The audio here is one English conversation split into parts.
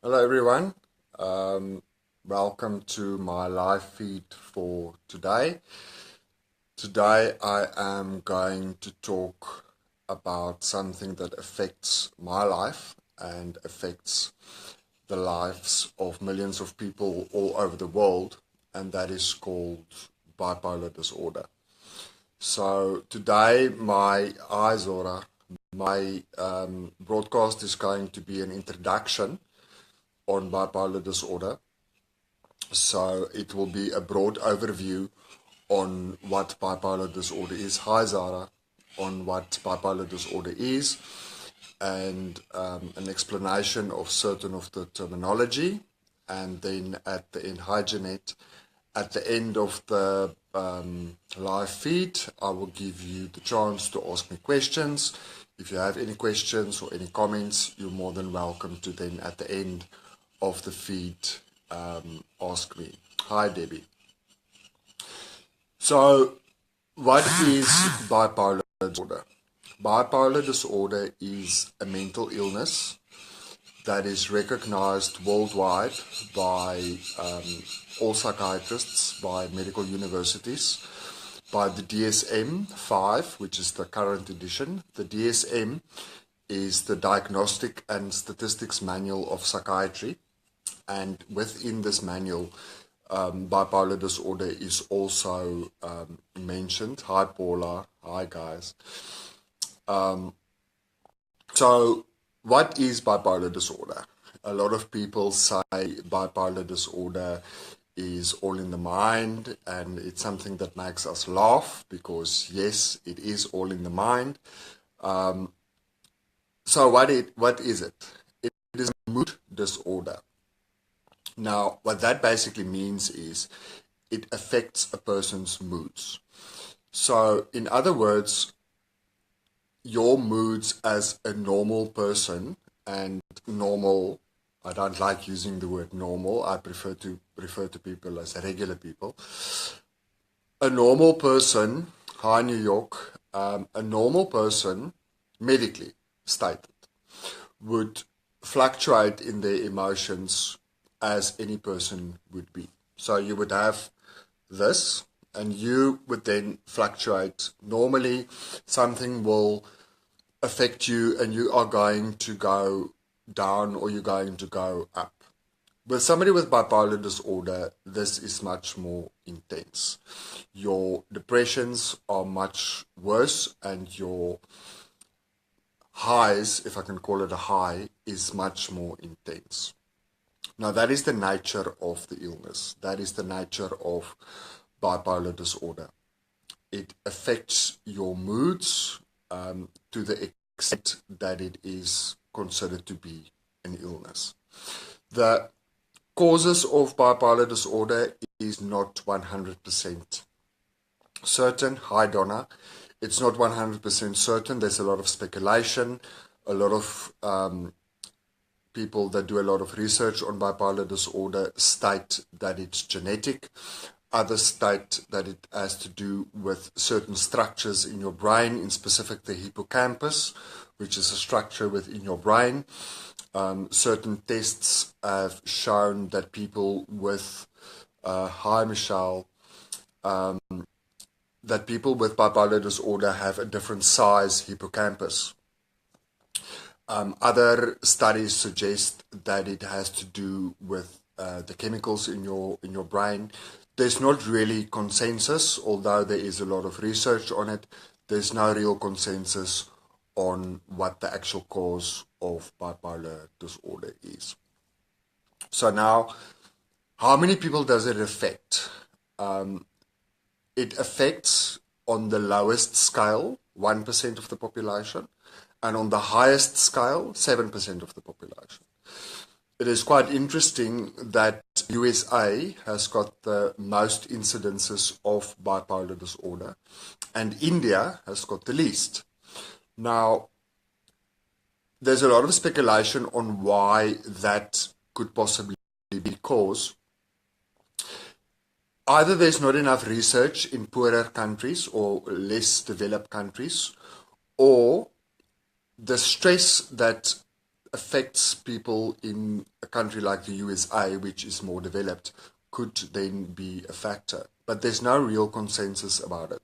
Hello everyone, welcome to my live feed for today. Today I am going to talk about something that affects my life and affects the lives of millions of people all over the world, and that is called bipolar disorder. So today my broadcast is going to be an introduction on bipolar disorder. So it will be a broad overview on what bipolar disorder is. Hi Zara, on what bipolar disorder is, and an explanation of certain of the terminology. And then at the end, hi Jeanette, at the end of the live feed, I will give you the chance to ask me questions. If you have any questions or any comments, you're more than welcome to then at the end of the feed ask me. Hi Debbie. So what is bipolar disorder? Bipolar disorder is a mental illness that is recognized worldwide by all psychiatrists, by medical universities, by the DSM-5, which is the current edition. The DSM is the Diagnostic and Statistics Manual of Psychiatry, and within this manual, bipolar disorder is also mentioned. Hi Paula, hi guys. So what is bipolar disorder? A lot of people say bipolar disorder is all in the mind, and it's something that makes us laugh because yes, it is all in the mind. So what is it? It is a mood disorder. Now, what that basically means is it affects a person's moods. So, in other words, your moods as a normal person, and normal, I don't like using the word normal, I prefer to refer to people as regular people. A normal person, hi New York, a normal person, medically stated, would fluctuate in their emotions as any person would be. So you would have this, and you would then fluctuate. Normally, something will affect you and you are going to go down or you're going to go up. With somebody with bipolar disorder, this is much more intense. Your depressions are much worse, and your highs, if I can call it a high, is much more intense. Now, that is the nature of the illness. That is the nature of bipolar disorder. It affects your moods to the extent that it is considered to be an illness. The causes of bipolar disorder is not 100% certain. Hi, Donna. It's not 100% certain. There's a lot of speculation, a lot of people that do a lot of research on bipolar disorder state that it's genetic. Others state that it has to do with certain structures in your brain, in specific the hippocampus, which is a structure within your brain. Certain tests have shown that people with, hi Michelle, that people with bipolar disorder have a different size hippocampus. Other studies suggest that it has to do with the chemicals in your brain. There's not really consensus, although there is a lot of research on it. There's no real consensus on what the actual cause of bipolar disorder is. So now, how many people does it affect? It affects, on the lowest scale, 1% of the population, and on the highest scale, 7% of the population. It is quite interesting that USA has got the most incidences of bipolar disorder, and India has got the least. Now, there's a lot of speculation on why that could possibly be, because either there's not enough research in poorer countries or less developed countries, or the stress that affects people in a country like the USA, which is more developed, could then be a factor. But there's no real consensus about it.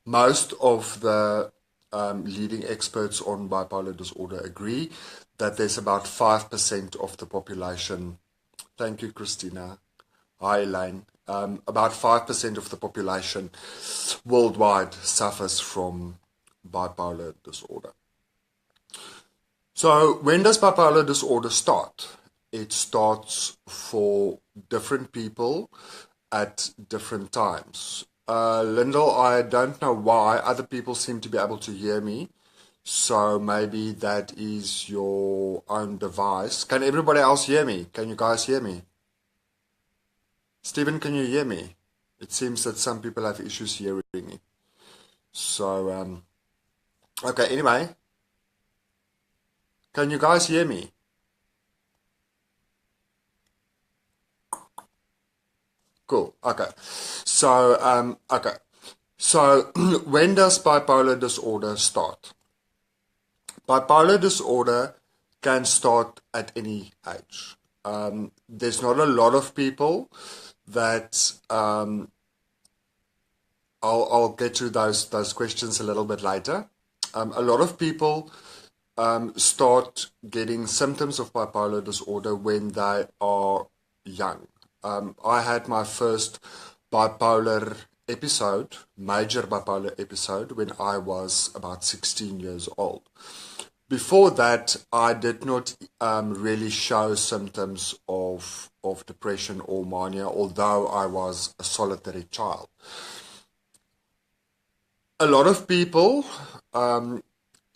Most of the leading experts on bipolar disorder agree that there's about 5% of the population. Thank you, Christina. Hi, Elaine. About 5% of the population worldwide suffers from bipolar disorder. So when does bipolar disorder start? It starts for different people at different times. Lyndall, I don't know why other people seem to be able to hear me. So maybe that is your own device. Can everybody else hear me? Can you guys hear me? Stephen, can you hear me? It seems that some people have issues hearing me. So, okay, anyway. Can you guys hear me? Cool. Okay. So, when does bipolar disorder start? Bipolar disorder can start at any age. There's not a lot of people that I'll get to those questions a little bit later. A lot of people start getting symptoms of bipolar disorder when they are young. I had my first bipolar episode, major bipolar episode, when I was about 16 years old. Before that, I did not really show symptoms of depression or mania, although I was a solitary child. A lot of people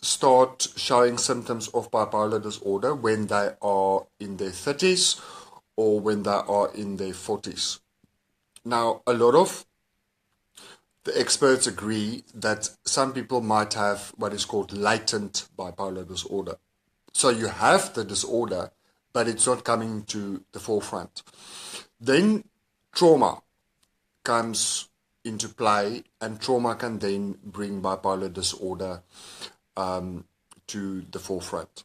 start showing symptoms of bipolar disorder when they are in their 30s or when they are in their 40s. Now, a lot of the experts agree that some people might have what is called latent bipolar disorder. So you have the disorder, but it's not coming to the forefront. Then trauma comes into play, and trauma can then bring bipolar disorder to the forefront.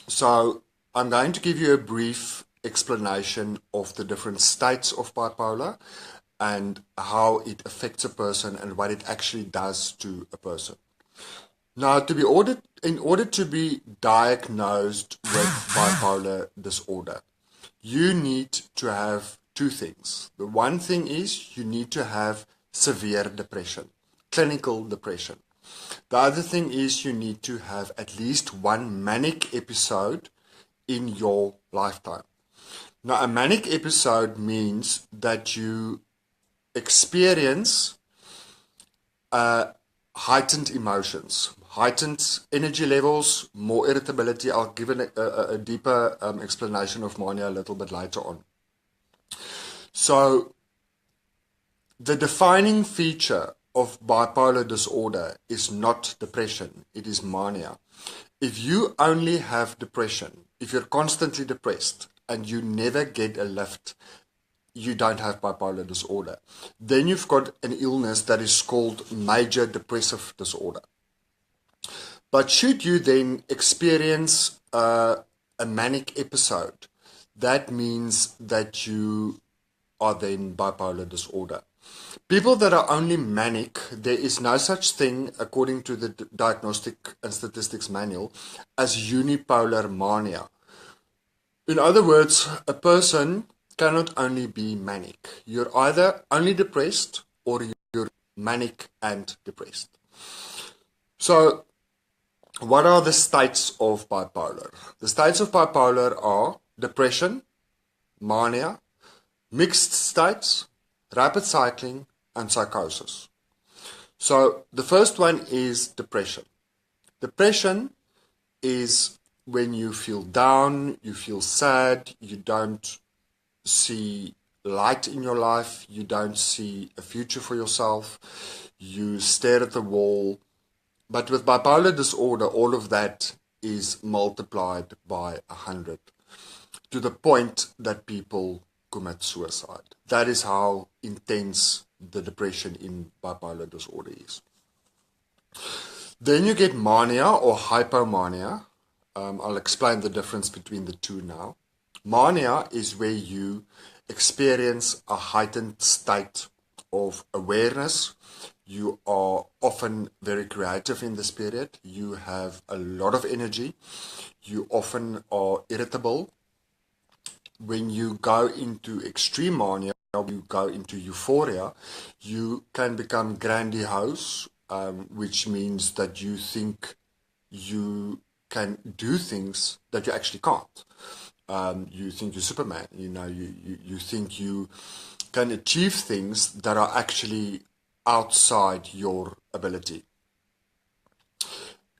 So I'm going to give you a brief explanation of the different states of bipolar and how it affects a person and what it actually does to a person. Now, in order to be diagnosed with bipolar disorder, you need to have two things. The one thing is you need to have severe depression, clinical depression. The other thing is you need to have at least one manic episode in your lifetime. Now, a manic episode means that you experience heightened emotions, heightened energy levels, more irritability. I'll give a deeper explanation of mania a little bit later on. So, the defining feature of bipolar disorder is not depression, it is mania. If you only have depression, if you're constantly depressed and you never get a lift, you don't have bipolar disorder. Then you've got an illness that is called major depressive disorder. But should you then experience a manic episode, that means that you are then bipolar disorder. People that are only manic, there is no such thing, according to the Diagnostic and Statistics Manual, as unipolar mania. In other words, a person cannot only be manic. You're either only depressed or you're manic and depressed. So, what are the states of bipolar? The states of bipolar are depression, mania, mixed states, rapid cycling, and psychosis. So, the first one is depression. Depression is when you feel down, you feel sad, you don't see light in your life, you don't see a future for yourself, you stare at the wall. But with bipolar disorder, all of that is multiplied by 100 to the point that people commit suicide. That is how intense the depression in bipolar disorder is. Then you get mania or hypomania. I'll explain the difference between the two now. Mania is where you experience a heightened state of awareness. You are often very creative in this period. You have a lot of energy. You often are irritable. When you go into extreme mania, you go into euphoria, you can become grandiose, which means that you think you can do things that you actually can't. You think you're Superman, you think you can achieve things that are actually outside your ability.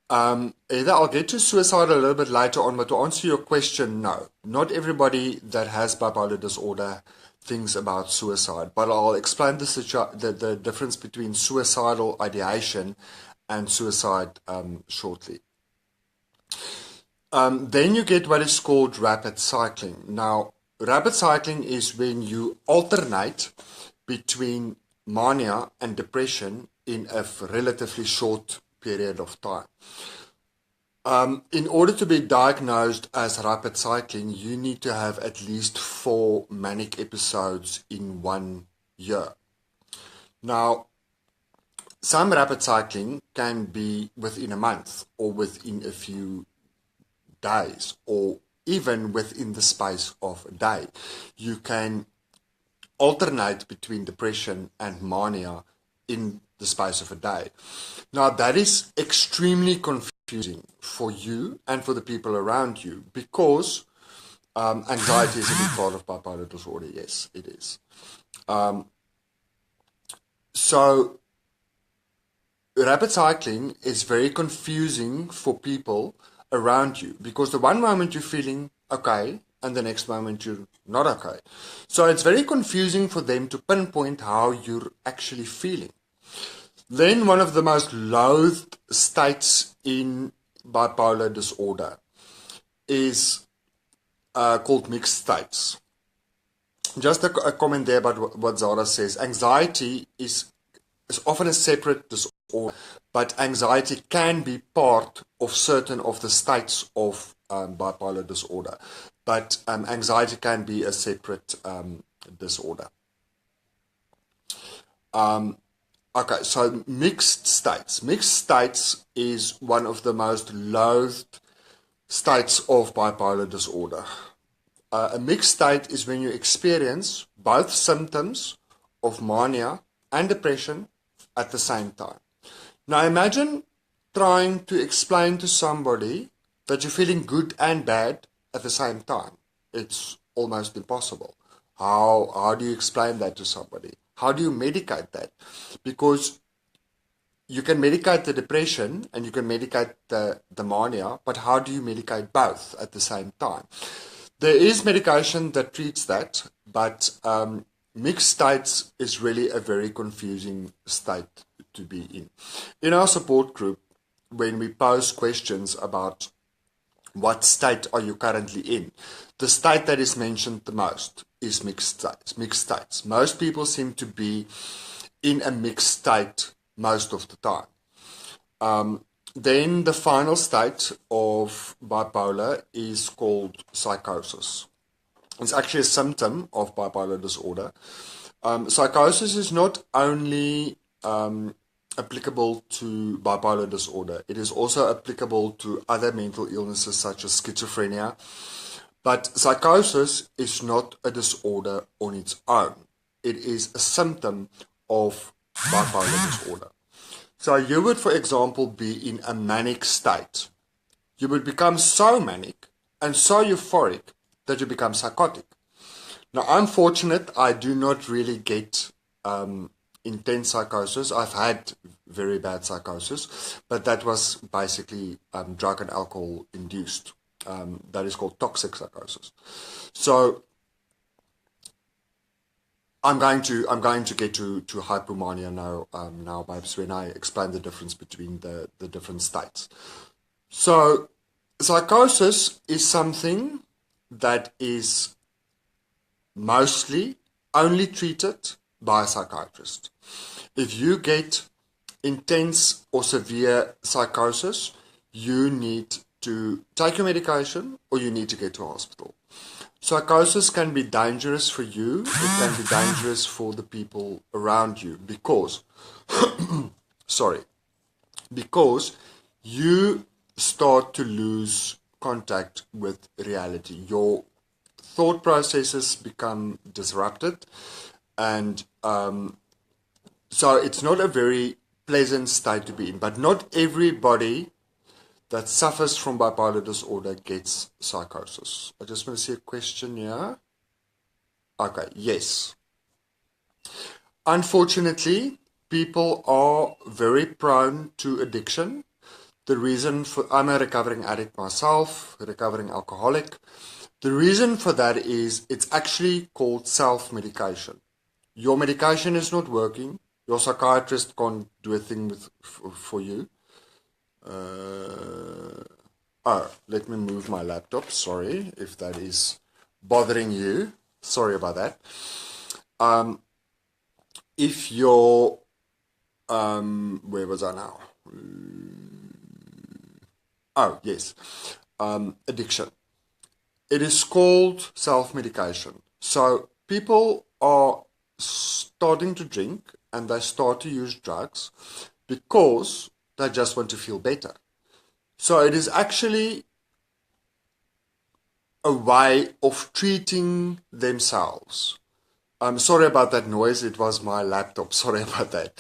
Either I'll get to suicide a little bit later on, but to answer your question, no. Not everybody that has bipolar disorder thinks about suicide, but I'll explain the difference between suicidal ideation and suicide shortly. Then you get what is called rapid cycling. Now, rapid cycling is when you alternate between mania and depression in a relatively short period of time. In order to be diagnosed as rapid cycling, you need to have at least 4 manic episodes in 1 year. Now, some rapid cycling can be within a month or within a few days or even within the space of a day. You can alternate between depression and mania in the space of a day. Now, that is extremely confusing for you and for the people around you because anxiety is a big part of bipolar disorder. Yes, it is. So rapid cycling is very confusing for people around you because the one moment you're feeling okay and the next moment you're not okay. So it's very confusing for them to pinpoint how you're actually feeling. Then one of the most loathed states in bipolar disorder is called mixed states. Just a comment there about what Zara says. Anxiety is often a separate disorder, but anxiety can be part of certain of the states of bipolar disorder. But anxiety can be a separate disorder. Okay, so mixed states. Mixed states is one of the most loathed states of bipolar disorder. A mixed state is when you experience both symptoms of mania and depression at the same time. Now imagine trying to explain to somebody that you're feeling good and bad at the same time. It's almost impossible. How do you explain that to somebody? How do you medicate that? Because you can medicate the depression and you can medicate the mania, but how do you medicate both at the same time? There is medication that treats that, but mixed states is really a very confusing state to be in. In our support group, when we pose questions about what state are you currently in, the state that is mentioned the most is mixed states. Most people seem to be in a mixed state most of the time. Then the final state of bipolar is called psychosis. It's actually a symptom of bipolar disorder. Psychosis is not only applicable to bipolar disorder, it is also applicable to other mental illnesses such as schizophrenia. But psychosis is not a disorder on its own. It is a symptom of bipolar disorder. So you would, for example, be in a manic state. You would become so manic and so euphoric that you become psychotic. Now, I'm fortunate I do not really get intense psychosis. I've had very bad psychosis, but that was basically drug and alcohol induced. That is called toxic psychosis. So I'm going to get to hypomania now, babes, when I explain the difference between the different states. So psychosis is something that is mostly only treated by a psychiatrist. If you get intense or severe psychosis, you need to take your medication or you need to get to a hospital. Psychosis can be dangerous for you, it can be dangerous for the people around you because, because you start to lose contact with reality. Your thought processes become disrupted, and so it's not a very pleasant state to be in. But not everybody that suffers from bipolar disorder gets psychosis. I just want to see a question here. Okay, yes. Unfortunately, people are very prone to addiction. The reason for, I'm a recovering addict myself, a recovering alcoholic. The reason for that is it's actually called self-medication. Your medication is not working. Your psychiatrist can't do a thing for you. Let me move my laptop. Sorry if that is bothering you. Sorry about that. If you're, where was I now? Oh, yes. Addiction. It is called self-medication. So people are starting to drink and they start to use drugs because they just want to feel better. So it is actually a way of treating themselves. I'm sorry about that noise. It was my laptop. Sorry about that.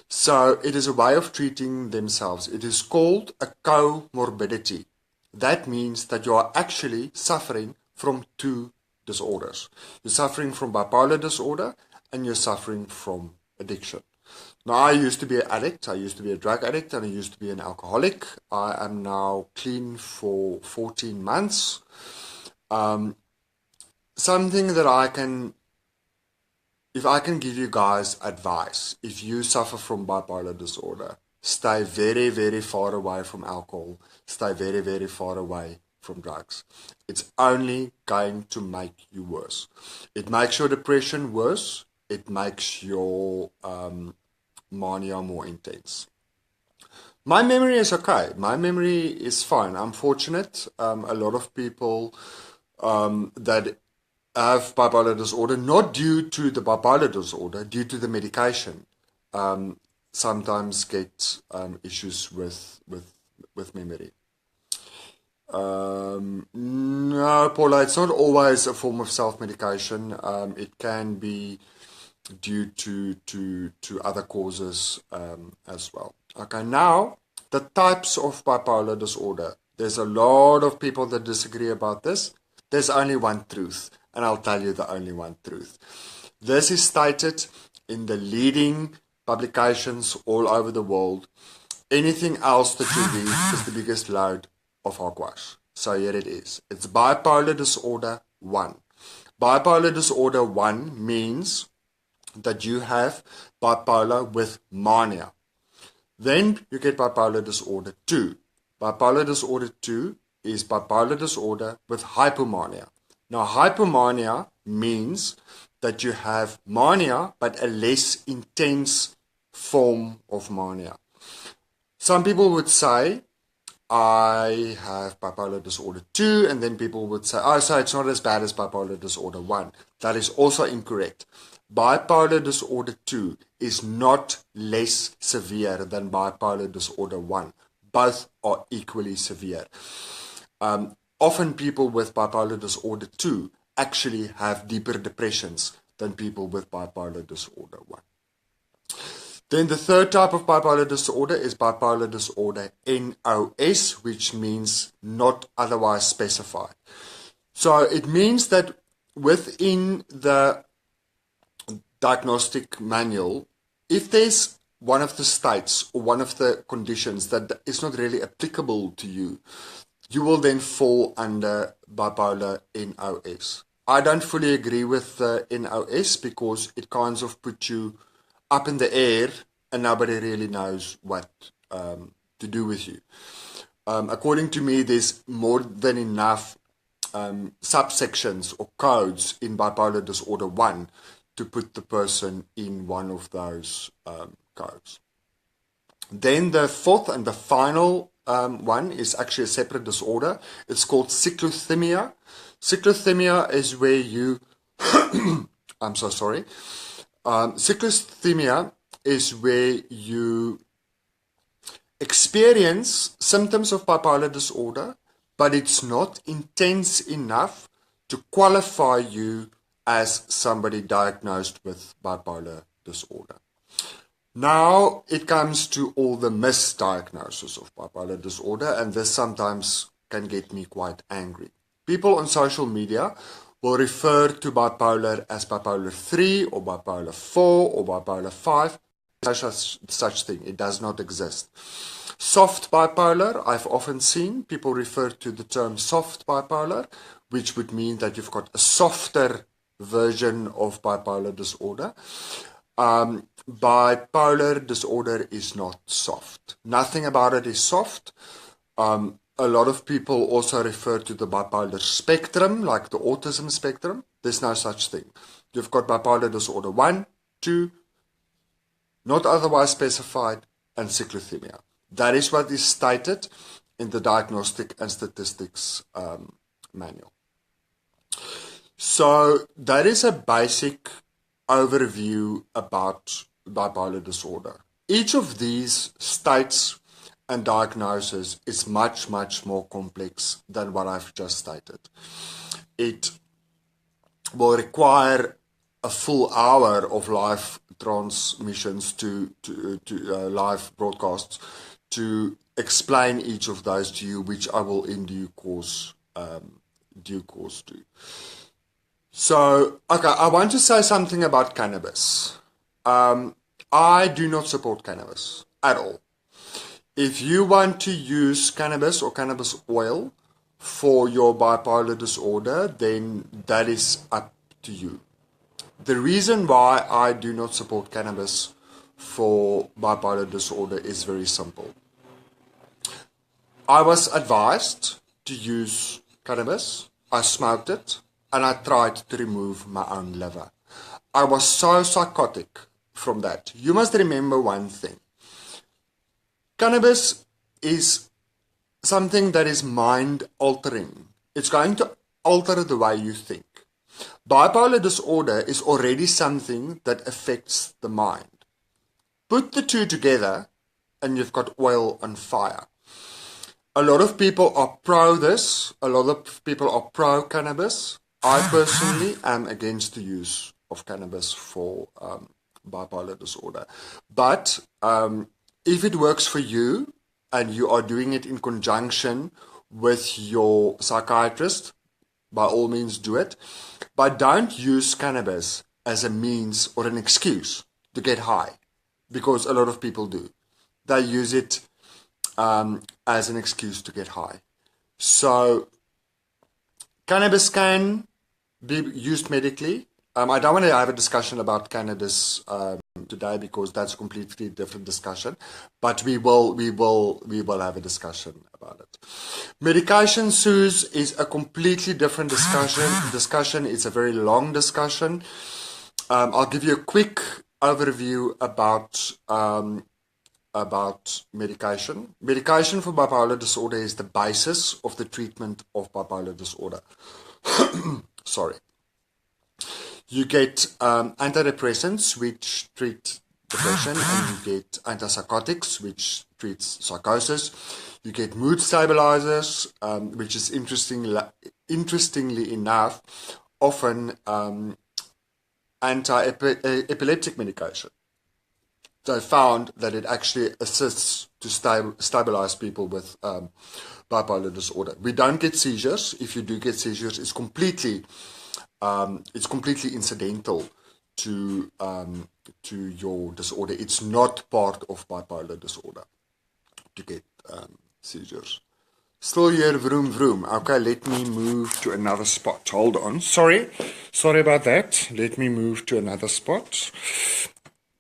So it is a way of treating themselves. It is called a comorbidity. That means that you are actually suffering from two disorders. You're suffering from bipolar disorder and you're suffering from addiction. Now, I used to be an addict. I used to be a drug addict and I used to be an alcoholic. I am now clean for 14 months. Something that if I can give you guys advice, if you suffer from bipolar disorder, stay very, very far away from alcohol. Stay very, very far away from drugs. It's only going to make you worse. It makes your depression worse. It makes your mania more intense. My memory is okay. My memory is fine. I'm fortunate. A lot of people that have bipolar disorder, not due to the bipolar disorder, due to the medication, sometimes get issues with memory. No, Paula, it's not always a form of self-medication. It can be due to other causes as well. Okay, now the types of bipolar disorder. There's a lot of people that disagree about this. There's only one truth, and I'll tell you the only one truth. This is stated in the leading publications all over the world. Anything else that you read is the biggest load of hogwash. So here it is. It's bipolar disorder 1. Bipolar disorder 1 means that you have bipolar with mania. Then you get bipolar disorder 2. Bipolar disorder 2 is bipolar disorder with hypomania. Now, hypomania means that you have mania, but a less intense form of mania. Some people would say, I have bipolar disorder 2, and then people would say, oh, so it's not as bad as bipolar disorder 1. That is also incorrect. Bipolar disorder 2 is not less severe than bipolar disorder 1. Both are equally severe. Often people with bipolar disorder 2 actually have deeper depressions than people with bipolar disorder 1. Then the third type of bipolar disorder is bipolar disorder NOS, which means not otherwise specified. So it means that within the diagnostic manual, if there's one of the states or one of the conditions that is not really applicable to you, you will then fall under bipolar NOS. I don't fully agree with the NOS because it kind of puts you up in the air and nobody really knows what to do with you. According to me, there's more than enough subsections or codes in bipolar disorder 1 to put the person in one of those codes. Then the fourth and the final one is actually a separate disorder. It's called cyclothymia. Cyclothymia is where you, I'm so sorry. Cyclothymia is where you experience symptoms of bipolar disorder, but it's not intense enough to qualify you as somebody diagnosed with bipolar disorder. Now it comes to all the misdiagnosis of bipolar disorder, and this sometimes can get me quite angry. People on social media will refer to bipolar as bipolar 3 or bipolar 4 or bipolar 5. There's no such thing. It does not exist. Soft bipolar, I've often seen people refer to the term soft bipolar, which would mean that you've got a softer version of bipolar disorder. Bipolar disorder is not soft. Nothing about it is soft. A lot of people also refer to the bipolar spectrum, like the autism spectrum. There's no such thing. You've got bipolar disorder 1, 2, not otherwise specified, and cyclothymia. That is what is stated in the Diagnostic and Statistics Manual. So that is a basic overview about bipolar disorder. Each of these states and diagnosis is much, much more complex than what I've just stated. It will require a full hour of live transmissions to live broadcasts to explain each of those to you, which I will in due course do. So, okay, I want to say something about cannabis. I do not support cannabis at all. If you want to use cannabis or cannabis oil for your bipolar disorder, then that is up to you. The reason why I do not support cannabis for bipolar disorder is very simple. I was advised to use cannabis, I smoked it, and I tried to remove my own liver. I was so psychotic from that. You must remember one thing. Cannabis is something that is mind-altering. It's going to alter the way you think. Bipolar disorder is already something that affects the mind. Put the two together and you've got oil on fire. A lot of people are pro this. A lot of people are pro cannabis. I personally am against the use of cannabis for bipolar disorder. But if it works for you and you are doing it in conjunction with your psychiatrist, by all means do it. But don't use cannabis as a means or an excuse to get high, because a lot of people do. They use it as an excuse to get high. So cannabis can be used medically. I don't want to have a discussion about cannabis today because that's a completely different discussion, but we will have a discussion about it. Medication use is a completely different discussion. It's a very long discussion. I'll give you a quick overview about medication. Medication for bipolar disorder is the basis of the treatment of bipolar disorder. Sorry. You get antidepressants, which treat depression, and you get antipsychotics, which treats psychosis. You get mood stabilizers, which is interestingly enough, often anti-epileptic medication. So I found that it actually assists to stabilize people with bipolar disorder. We don't get seizures. If you do get seizures, it's completely incidental to your disorder. It's not part of bipolar disorder to get seizures. Still here, vroom vroom. Okay, let me move to another spot. Hold on. Sorry about that. Let me move to another spot.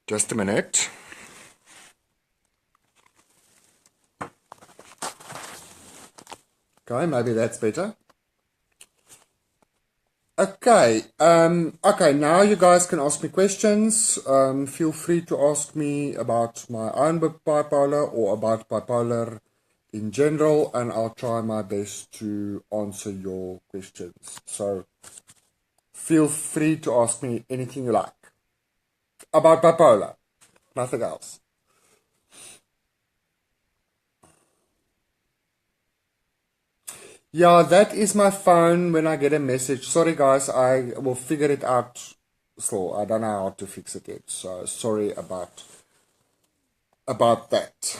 Just a minute. Okay, maybe that's better. Okay, now you guys can ask me questions. Feel free to ask me about my own bipolar or about bipolar in general, and I'll try my best to answer your questions. So feel free to ask me anything you like about bipolar, nothing else. Yeah, that is my phone when I get a message. Sorry guys, I will figure it out still. I don't know how to fix it yet. So sorry about that.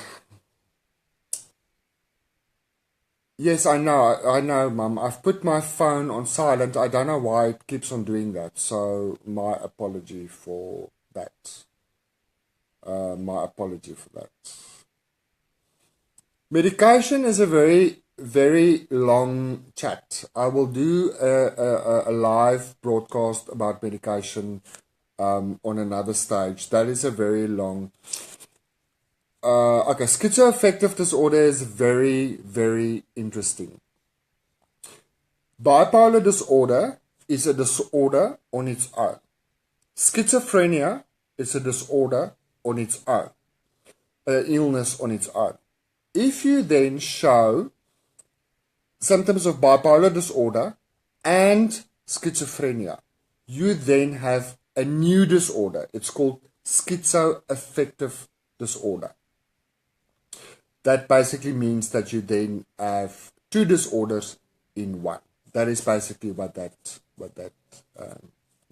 Yes, I know, Mum. I've put my phone on silent. I don't know why it keeps on doing that. So my apology for that. My apology for that. Medication is a very, very long chat. I will do a live broadcast about medication on another stage. That is a very long. Okay, schizoaffective disorder is very, very interesting. Bipolar disorder is a disorder on its own. Schizophrenia is a disorder on its own, an illness on its own. If you then show symptoms of bipolar disorder and schizophrenia, you then have a new disorder. It's called schizoaffective disorder. That basically means that you then have two disorders in one. That is basically what that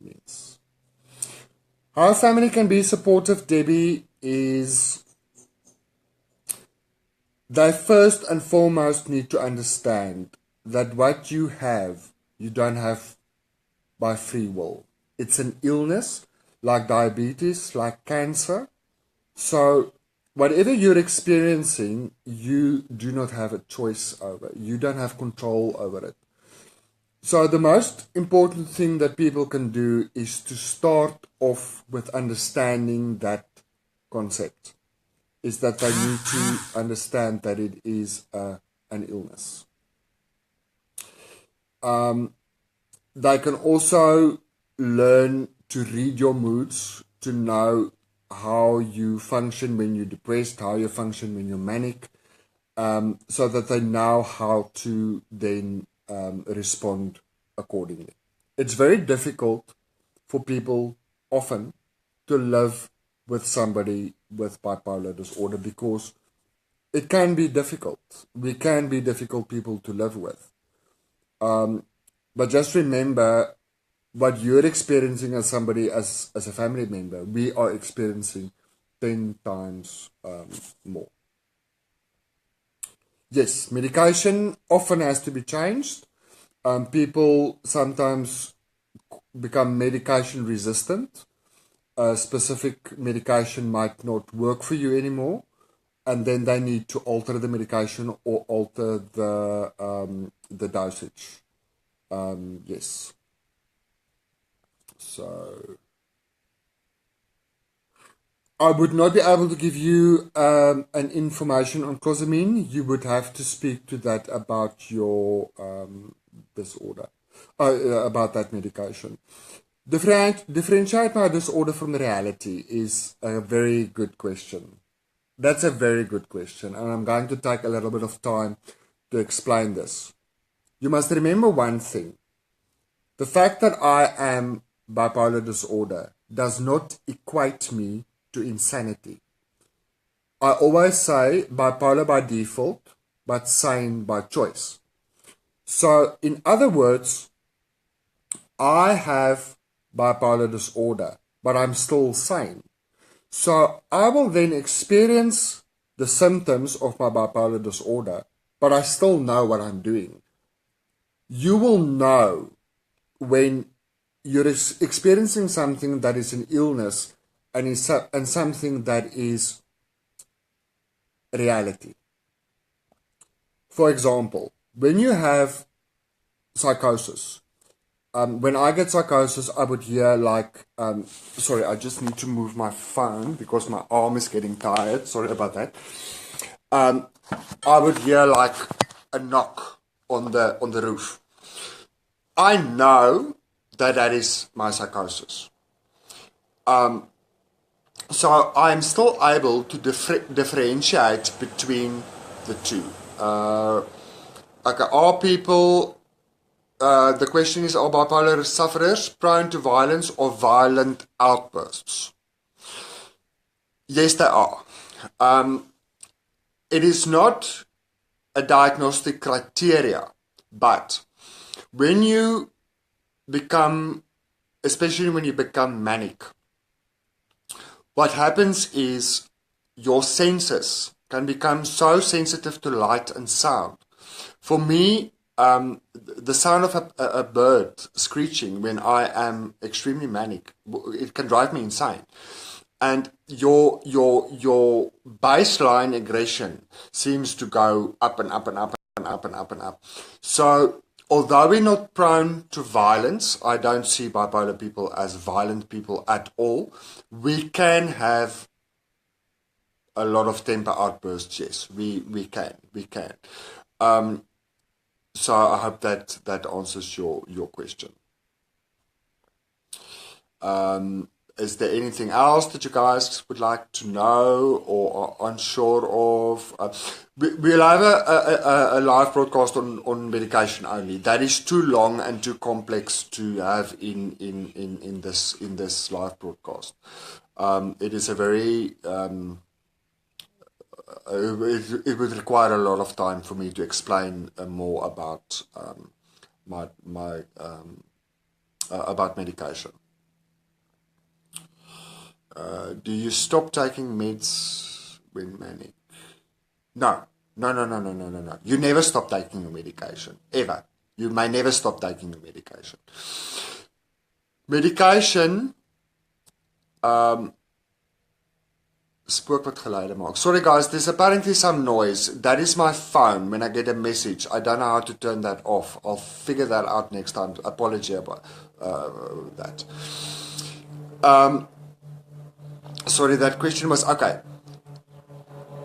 means. How family can be supportive, Debbie, is they first and foremost need to understand that what you have, you don't have by free will. It's an illness like diabetes, like cancer. So whatever you're experiencing, you do not have a choice over. You don't have control over it. So the most important thing that people can do is to start off with understanding that concept. Is that they need to understand that it is an illness. They can also learn to read your moods, to know how you function when you're depressed, how you function when you're manic, so that they know how to then respond accordingly. It's very difficult for people often to live with somebody with bipolar disorder because it can be difficult. We can be difficult people to live with. But just remember what you're experiencing as somebody, as a family member, we are experiencing 10 times more. Yes, medication often has to be changed. People sometimes become medication resistant. A specific medication might not work for you anymore, and then they need to alter the medication or alter the dosage. Yes. So I would not be able to give you an information on closamine. You would have to speak to that about your disorder, about that medication. Differentiate my disorder from reality is a very good question. That's a very good question, and I'm going to take a little bit of time to explain this. You must remember one thing. The fact that I am bipolar disorder does not equate me to insanity. I always say bipolar by default, but sane by choice. So, in other words, I have bipolar disorder, but I'm still sane. So I will then experience the symptoms of my bipolar disorder, but I still know what I'm doing. You will know when you're experiencing something that is an illness and something that is reality. For example, when you have psychosis, when I get psychosis, I would hear like, sorry, I just need to move my phone because my arm is getting tired. Sorry about that. I would hear like a knock on the roof. I know that is my psychosis. So I'm still able to differentiate between the two. Okay, are people, the question is, are bipolar sufferers prone to violence or violent outbursts? Yes, they are. It is not a diagnostic criteria, but when you become, especially when you become manic, what happens is your senses can become so sensitive to light and sound. For me, the sound of a bird screeching when I am extremely manic, it can drive me insane. And your baseline aggression seems to go up and up and up and up and up and up. So although we're not prone to violence, I don't see bipolar people as violent people at all. We can have a lot of temper outbursts, yes, we can. So I hope that answers your question. Is there anything else that you guys would like to know or are unsure of? We'll have a live broadcast on medication only. That is too long and too complex to have in this live broadcast. It is a very it would require a lot of time for me to explain more about about medication. Do you stop taking meds when manic? No. You never stop taking your medication, ever. You may never stop taking your medication. Medication, spook wat geluide maak. Sorry guys, there's apparently some noise. That is my phone when I get a message. I don't know how to turn that off. I'll figure that out next time. Apology about that. Sorry, that question was, okay.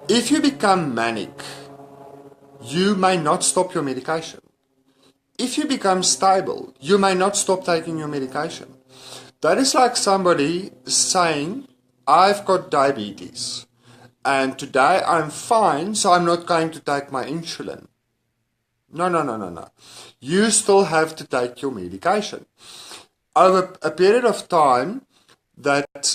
If you become manic, you may not stop your medication. If you become stable, you may not stop taking your medication. That is like somebody saying, I've got diabetes and today I'm fine, so I'm not going to take my insulin. No. You still have to take your medication. Over a period of time that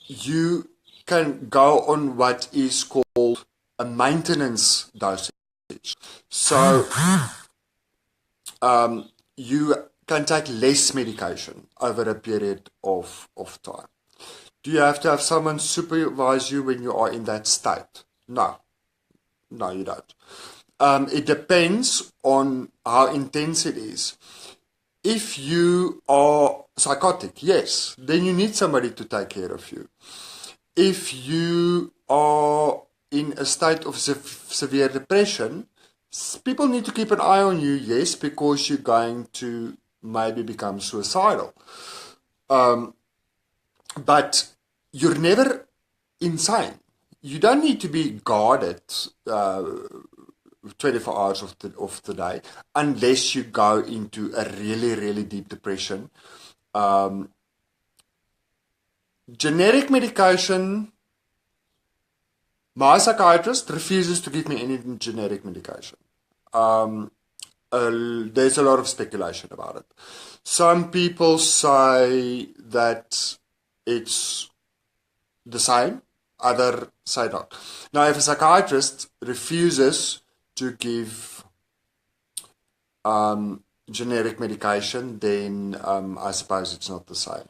you can go on what is called a maintenance dosage. So you can take less medication over a period of time. Do you have to have someone supervise you when you are in that state? No, you don't. It depends on how intense it is. If you are psychotic, yes, then you need somebody to take care of you. If you are in a state of severe depression, people need to keep an eye on you, yes, because you're going to maybe become suicidal. But you're never insane. You don't need to be guarded 24 hours of the day unless you go into a really, really deep depression. Generic medication, my psychiatrist refuses to give me any generic medication. There's a lot of speculation about it. Some people say that it's the same, others say not. Now, if a psychiatrist refuses to give generic medication, then I suppose it's not the same.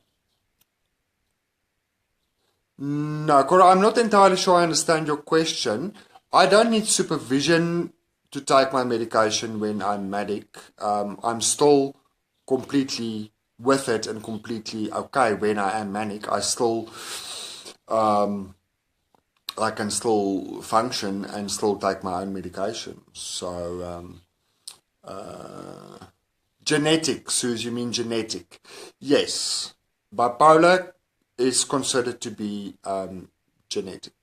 No, Cora, I'm not entirely sure I understand your question. I don't need supervision to take my medication when I'm manic. I'm still completely with it and completely okay when I am manic. I still, I can still function and still take my own medication. So, genetic, Suze, you mean genetic? Yes. Bipolar is considered to be genetic.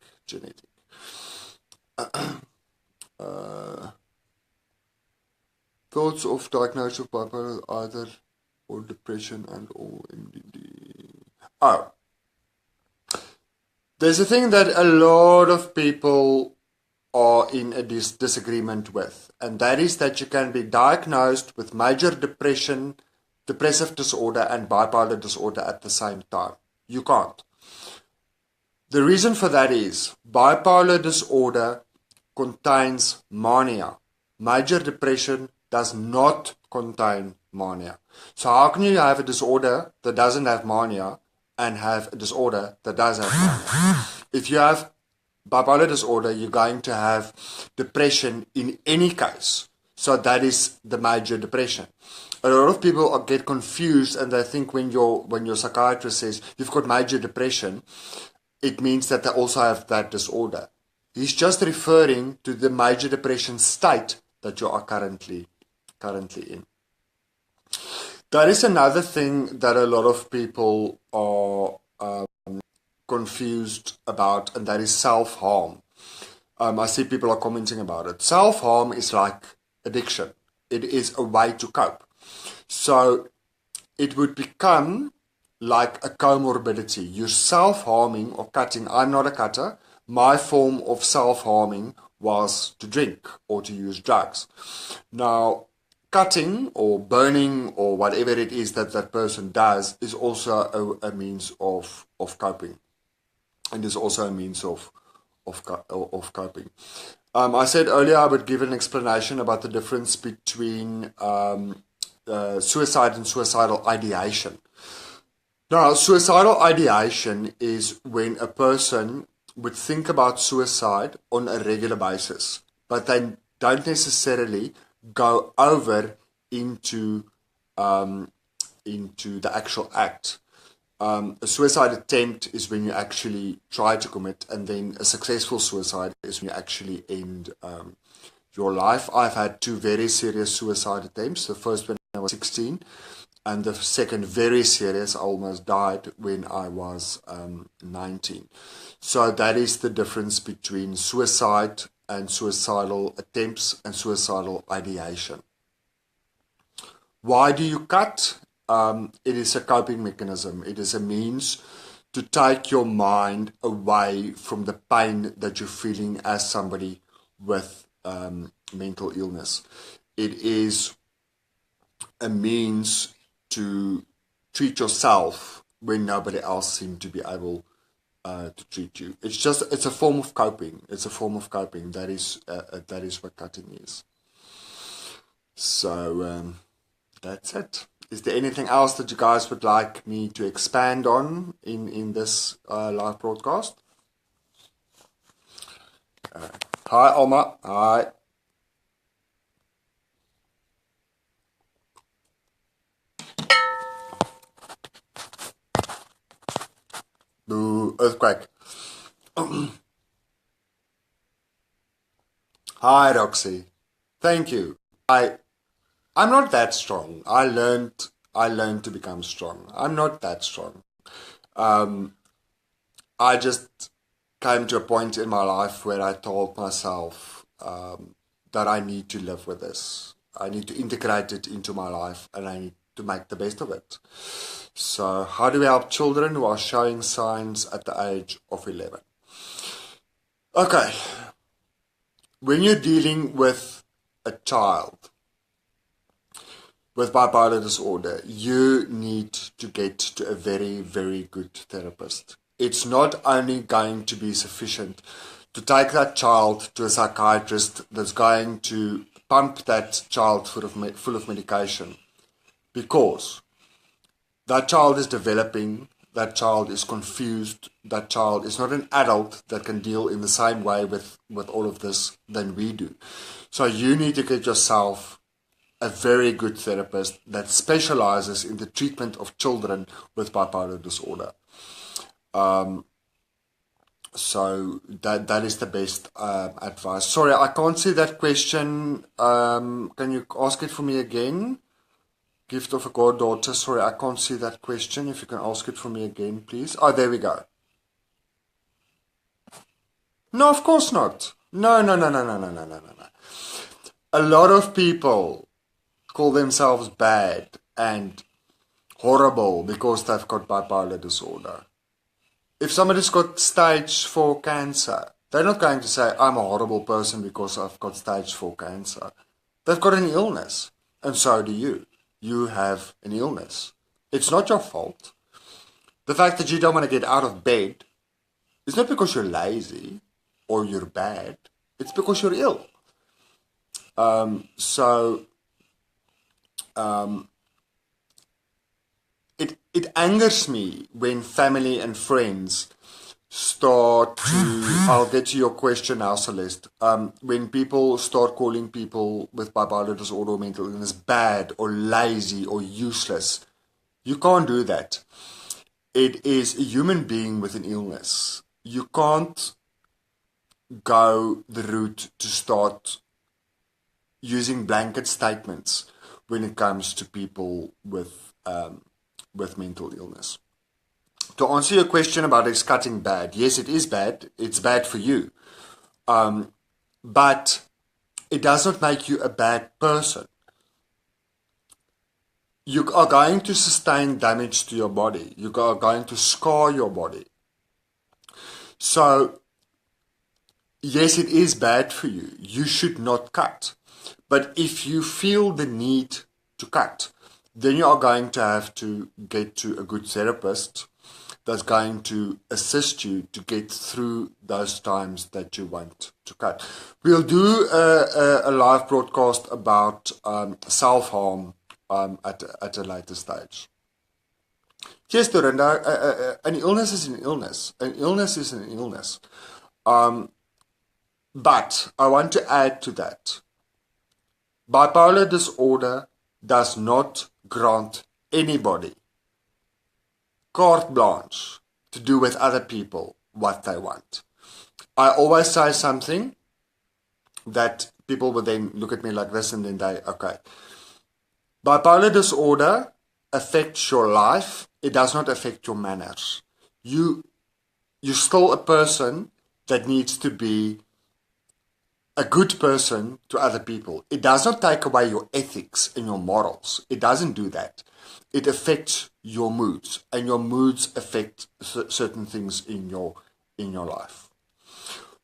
Thoughts of diagnosis of bipolar either or depression and or MDD. Oh, there's a thing that a lot of people are in a disagreement with, and that is that you can be diagnosed with major depression, depressive disorder, and bipolar disorder at the same time. You can't. The reason for that is bipolar disorder contains mania. Major depression does not contain mania. So how can you have a disorder that doesn't have mania and have a disorder that does have mania? If you have bipolar disorder, you're going to have depression in any case. So that is the major depression. A lot of people get confused, and they think when your psychiatrist says you've got major depression, it means that they also have that disorder. He's just referring to the major depression state that you are currently in. That is another thing that a lot of people are confused about, and that is self-harm. I see people are commenting about it. Self-harm is like addiction. It is a way to cope. So it would become like a comorbidity. You're self-harming or cutting. I'm not a cutter. My form of self-harming was to drink or to use drugs. Now, cutting or burning or whatever it is that that person does is also a means of coping. And is also a means of coping. I said earlier I would give an explanation about the difference between suicide and suicidal ideation. Now, suicidal ideation is when a person would think about suicide on a regular basis, but they don't necessarily go over into the actual act. A suicide attempt is when you actually try to commit, and then a successful suicide is when you actually end your life. I've had 2 very serious suicide attempts. The first when I was 16, and the second very serious, I almost died when I was 19. So that is the difference between suicide and suicidal attempts and suicidal ideation. Why do you cut? It is a coping mechanism. It is a means to take your mind away from the pain that you're feeling as somebody with mental illness. It is a means to treat yourself when nobody else seems to be able to treat you. It's a form of coping. It's a form of coping. That is what cutting is. So that's it. Is there anything else that you guys would like me to expand on in this live broadcast? Hi, Alma. Hi. Boo, earthquake. Hi, Roxy. Thank you. I'm not that strong. I learned to become strong. I'm not that strong. I just came to a point in my life where I told myself that I need to live with this. I need to integrate it into my life, and I need to make the best of it. So how do we help children who are showing signs at the age of 11? Okay. When you're dealing with a child with bipolar disorder, you need to get to a very, very good therapist. It's not only going to be sufficient to take that child to a psychiatrist that's going to pump that child full of medication, because that child is developing, that child is confused, that child is not an adult that can deal in the same way with all of this than we do. So you need to get yourself a very good therapist that specializes in the treatment of children with bipolar disorder. So that is the best advice. Sorry, I can't see that question. Can you ask it for me again? Gift of a goddaughter. Sorry, I can't see that question. If you can ask it for me again, please. Oh, there we go. No, of course not. No. A lot of people call themselves bad and horrible because they've got bipolar disorder. If somebody's got stage 4 cancer, They're not going to say, I'm a horrible person because I've got stage 4 cancer. They've got an illness, and so do you. You have an illness. It's not your fault. The fact that you don't want to get out of bed is not because you're lazy or you're bad. It's because you're ill. It angers me when family and friends start to, I'll get to your question now, Celeste, when people start calling people with bipolar disorder or mental illness bad or lazy or useless. You can't do that. It is a human being with an illness. You can't go the route to start using blanket statements when it comes to people with mental illness. To answer your question about is cutting bad, yes, it is bad. It's bad for you. But it does not make you a bad person. You are going to sustain damage to your body. You are going to scar your body. So, yes, it is bad for you. You should not cut. But if you feel the need to cut, then you are going to have to get to a good therapist that's going to assist you to get through those times that you want to cut. We'll do a live broadcast about self-harm at a later stage. Yes, Dorinda, an illness is an illness. An illness is an illness. But I want to add to that. Bipolar disorder does not grant anybody carte blanche to do with other people what they want. I always say something that people will then look at me like this and then they, okay. Bipolar disorder affects your life. It does not affect your manners. You're still a person that needs to be a good person to other people. It does not take away your ethics and your morals. It doesn't do that. It affects your moods, and your moods affect certain things in your life.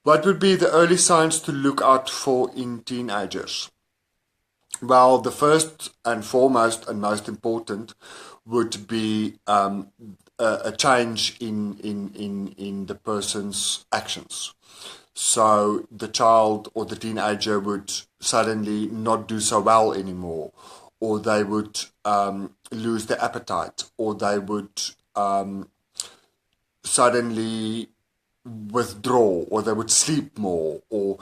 What would be the early signs to look out for in teenagers? Well, the first and foremost and most important would be a change in the person's actions. So the child or the teenager would suddenly not do so well anymore, or they would lose their appetite, or they would suddenly withdraw, or they would sleep more, or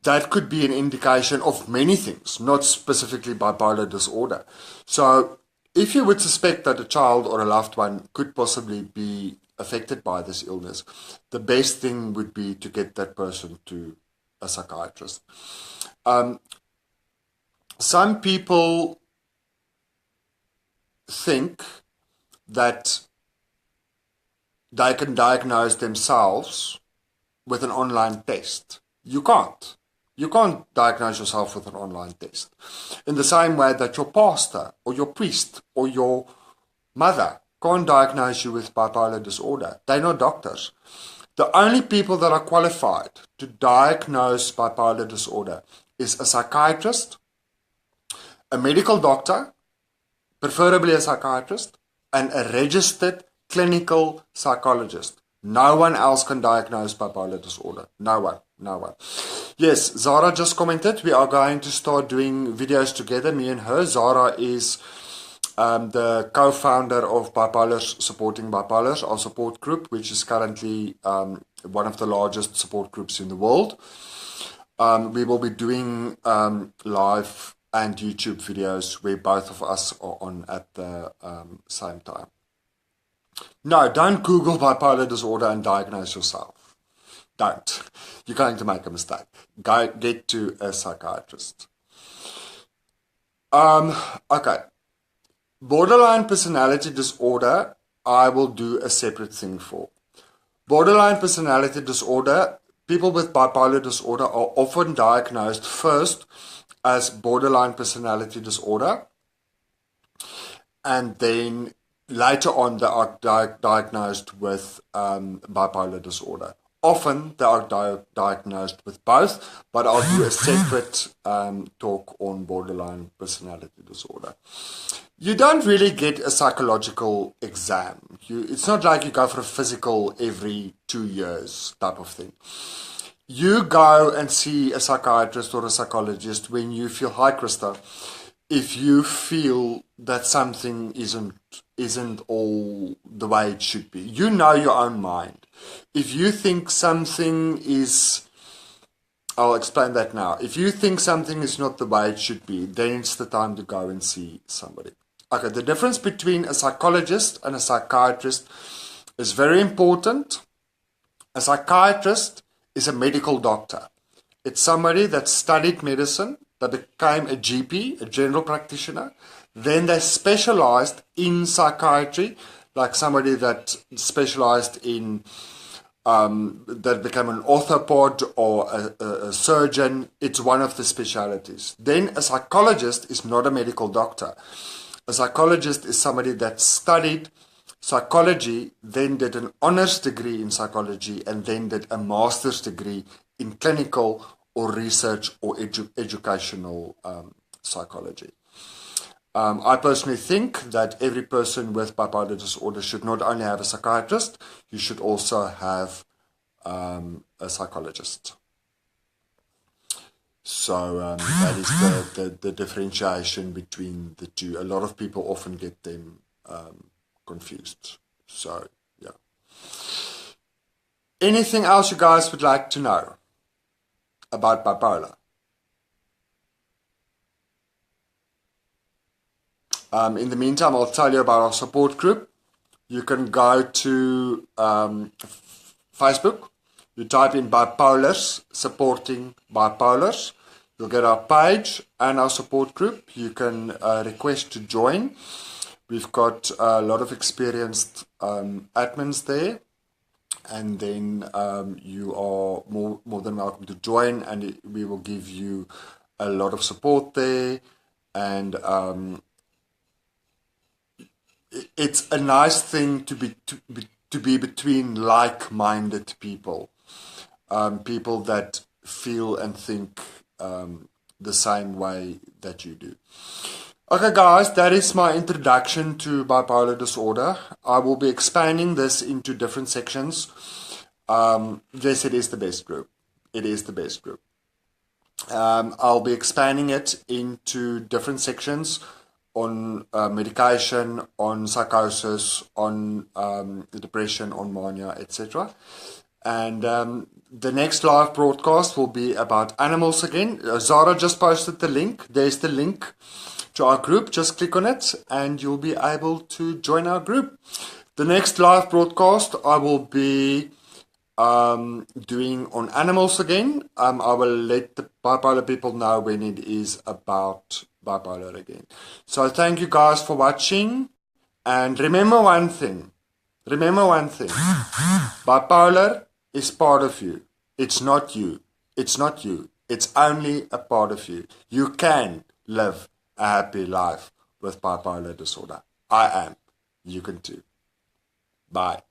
that could be an indication of many things, not specifically bipolar disorder. So if you would suspect that a child or a loved one could possibly be affected by this illness, the best thing would be to get that person to a psychiatrist. Some people think that they can diagnose themselves with an online test. You can't. You can't diagnose yourself with an online test. In the same way that your pastor or your priest or your mother can't diagnose you with bipolar disorder. They're not doctors. The only people that are qualified to diagnose bipolar disorder is a psychiatrist, a medical doctor, preferably a psychiatrist, and a registered clinical psychologist. No one else can diagnose bipolar disorder. No one. No one. Yes, Zara just commented. We are going to start doing videos together, me and her. Zara is the co-founder of Bipolar's Supporting Bipolars, our support group, which is currently one of the largest support groups in the world. We will be doing live and YouTube videos where both of us are on at the same time. No, don't Google bipolar disorder and diagnose yourself. Don't. You're going to make a mistake. Go get to a psychiatrist. Okay. Borderline personality disorder, I will do a separate thing for. Borderline personality disorder, people with bipolar disorder are often diagnosed first as borderline personality disorder, and then later on they are diagnosed with bipolar disorder. often they are diagnosed with both, but I'll do a separate talk on borderline personality disorder. You don't really get a psychological exam. It's not like you go for a physical every 2 years type of thing. You go and see a psychiatrist or a psychologist when you feel, hi Krista, if you feel that something isn't all the way it should be. You know your own mind. If you think something is, I'll explain that now. If you think something is not the way it should be, then it's the time to go and see somebody. Okay, the difference between a psychologist and a psychiatrist is very important. A psychiatrist is a medical doctor. It's somebody that studied medicine, that became a GP, a general practitioner. Then they specialized in psychiatry, like somebody that specialized in, that became an orthopod or a surgeon. It's one of the specialties. Then a psychologist is not a medical doctor. A psychologist is somebody that studied psychology, then did an honors degree in psychology, and then did a master's degree in clinical or research or educational psychology. I personally think that every person with bipolar disorder should not only have a psychiatrist, you should also have a psychologist. So that is the differentiation between the two. A lot of people often get them confused. So, yeah. Anything else you guys would like to know about bipolar? In the meantime, I'll tell you about our support group. You can go to Facebook. You type in Bipolars, supporting Bipolars. You'll get our page and our support group. You can request to join. We've got a lot of experienced admins there. And then you are more than welcome to join, and we will give you a lot of support there. And it's a nice thing to be between like-minded people, people that feel and think the same way that you do. Okay guys, that is my introduction to bipolar disorder. I will be expanding this into different sections. Yes, it is the best group. It is the best group. I'll be expanding it into different sections on medication, on psychosis, on depression, on mania, etc. And the next live broadcast will be about animals again. Zara just posted the link. There's the link to our group. Just click on it and you'll be able to join our group. The next live broadcast I will be doing on animals again. I will let the bipolar people know when it is about bipolar again. So thank you guys for watching, and remember one thing. Bipolar is part of you. It's not you. It's not you. It's only a part of you. You can live a happy life with bipolar disorder. I am. You can too. Bye.